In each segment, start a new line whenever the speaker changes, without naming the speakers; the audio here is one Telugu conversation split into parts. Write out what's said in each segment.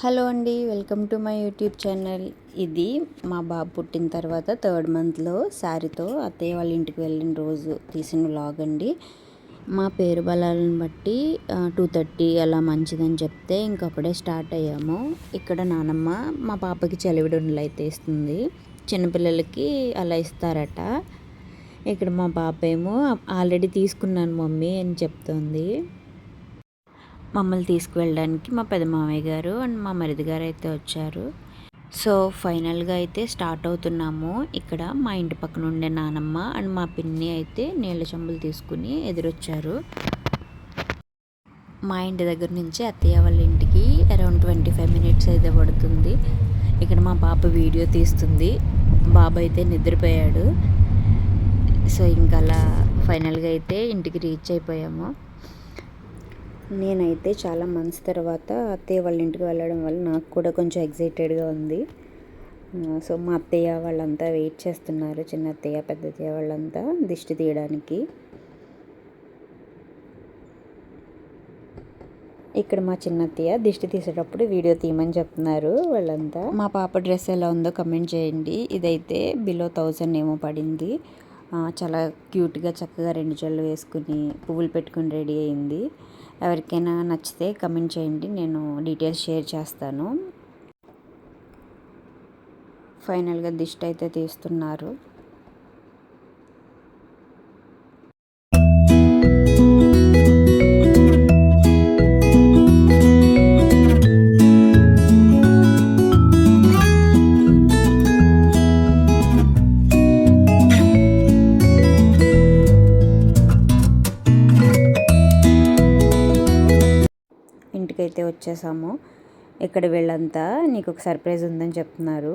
హలో అండి, welcome to my YouTube channel. ఇది మా బాబు పుట్టిన తర్వాత 3rd మంత్లో శారీతో అత్తయ్య వాళ్ళ ఇంటికి వెళ్ళిన రోజు తీసిన వ్లాగ్ అండి. మా పేరు బలాలను బట్టి 2:30 అలా మంచిదని చెప్తే ఇంకప్పుడే స్టార్ట్ అయ్యాము. ఇక్కడ నానమ్మ మా పాపకి చలివిడుండలు అయితే ఇస్తుంది. చిన్నపిల్లలకి అలా ఇస్తారట. ఇక్కడ మా పాప ఏమో ఆల్రెడీ తీసుకున్నాను మమ్మీ అని చెప్తుంది. మమ్మల్ని తీసుకువెళ్ళడానికి మా పెద్ద మామయ్య గారు అండ్ మా మరిది గారు అయితే వచ్చారు. సో ఫైనల్గా అయితే స్టార్ట్ అవుతున్నాము. ఇక్కడ మా ఇంటి పక్కన ఉండే నానమ్మ అండ్ మా పిన్ని అయితే నీళ్ళ చెంబులు తీసుకుని ఎదురొచ్చారు. మా ఇంటి దగ్గర నుంచి అత్తయ్య వాళ్ళ ఇంటికి అరౌండ్ 25 మినిట్స్ అయితే పడుతుంది. ఇక్కడ మా పాప వీడియో తీస్తుంది. బాబు అయితే నిద్రపోయాడు. సో ఇంకా అలా ఫైనల్గా అయితే ఇంటికి రీచ్ అయిపోయాము. నేనైతే చాలా మంత్స్ తర్వాత అత్తయ్య వాళ్ళ ఇంటికి వెళ్ళడం వల్ల నాకు కూడా కొంచెం ఎగ్జైటెడ్గా ఉంది. సో మా అత్తయ్య వాళ్ళంతా వెయిట్ చేస్తున్నారు. చిన్న అత్తయ్య పెద్ద అత్తయ్య వాళ్ళంతా దిష్టి తీయడానికి. ఇక్కడ మా చిన్న అత్తయ్య దిష్టి తీసేటప్పుడు వీడియో తీయమని చెప్తున్నారు వాళ్ళంతా. మా పాప డ్రెస్ ఎలా ఉందో కమెంట్ చేయండి. ఇదైతే బిలో 1000 ఏమో పడింది. చాలా క్యూట్గా చక్కగా 2 జడలు వేసుకుని పువ్వులు పెట్టుకుని రెడీ అయింది. ఎవరికైనా నచ్చితే కమెంట్ చేయండి, నేను డీటెయిల్స్ షేర్ చేస్తాను. ఫైనల్గా దిష్టి అయితే తీస్తున్నారు. ఇంటికైతే వచ్చేసాము. ఇక్కడ వీళ్ళంతా నీకు ఒక సర్ప్రైజ్ ఉందని చెప్తున్నారు.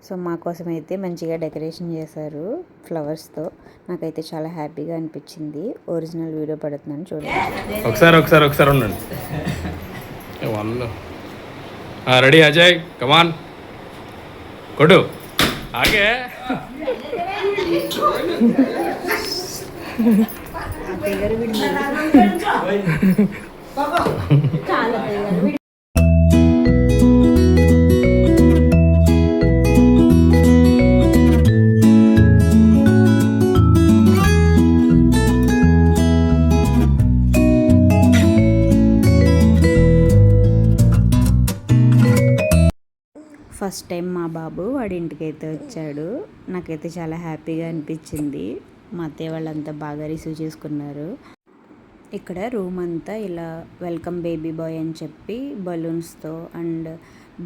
సో మా కోసం అయితే మంచిగా డెకరేషన్ చేశారు ఫ్లవర్స్తో. నాకైతే చాలా హ్యాపీగా అనిపించింది. ఒరిజినల్ వీడియో పడుతున్నాను చూడండి.
ఒకసారి ఉండండి. రెడీ అజయ్, కమాన్ కొడు ఆగే.
ఫస్ట్ టైం మా బాబు వాడి ఇంటికైతే వచ్చాడు. నాకైతే చాలా హ్యాపీగా అనిపించింది. మా అత్తయ్య వాళ్ళంతా బాగా రిసీవ్ చేసుకున్నారు. ఇక్కడ రూమ్ అంతా ఇలా వెల్కమ్ బేబీ బాయ్ అని చెప్పి బలూన్స్తో అండ్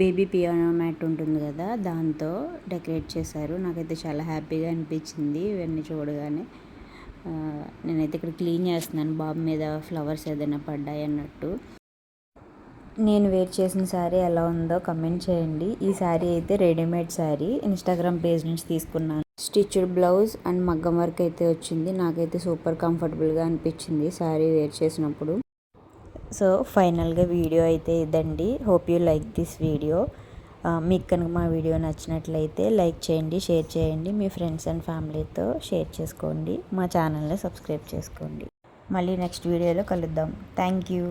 బేబీ పియానో మ్యాట్ ఉంటుంది కదా, దాంతో డెకరేట్ చేశారు. నాకైతే చాలా హ్యాపీగా అనిపించింది ఇవన్నీ చూడగానే. నేనైతే ఇక్కడ క్లీన్ చేస్తున్నాను, బాబు మీద ఫ్లవర్స్ ఏదైనా పడ్డాయి అన్నట్టు. నేను వేర్ చేసిన శారీ ఎలా ఉందో కమెంట్ చేయండి. ఈ శారీ అయితే రెడీమేడ్ శారీ, ఇన్స్టాగ్రామ్ పేజ్ నుంచి తీసుకున్నాను. స్టిచ్డ్ బ్లౌజ్ అండ్ మగ్గం వర్క్ అయితే వచ్చింది. నాకైతే సూపర్ కంఫర్టబుల్గా అనిపించింది శారీ వేర్ చేసినప్పుడు. సో ఫైనల్గా వీడియో అయితే ఇదండి. Hope you like this video. మీకు కనుక మా వీడియో నచ్చినట్లయితే లైక్ చేయండి, షేర్ చేయండి, మీ ఫ్రెండ్స్ అండ్ ఫ్యామిలీతో షేర్ చేసుకోండి. మా ఛానల్ని సబ్స్క్రైబ్ చేసుకోండి. మళ్ళీ నెక్స్ట్ వీడియోలో కలుద్దాం. Thank you.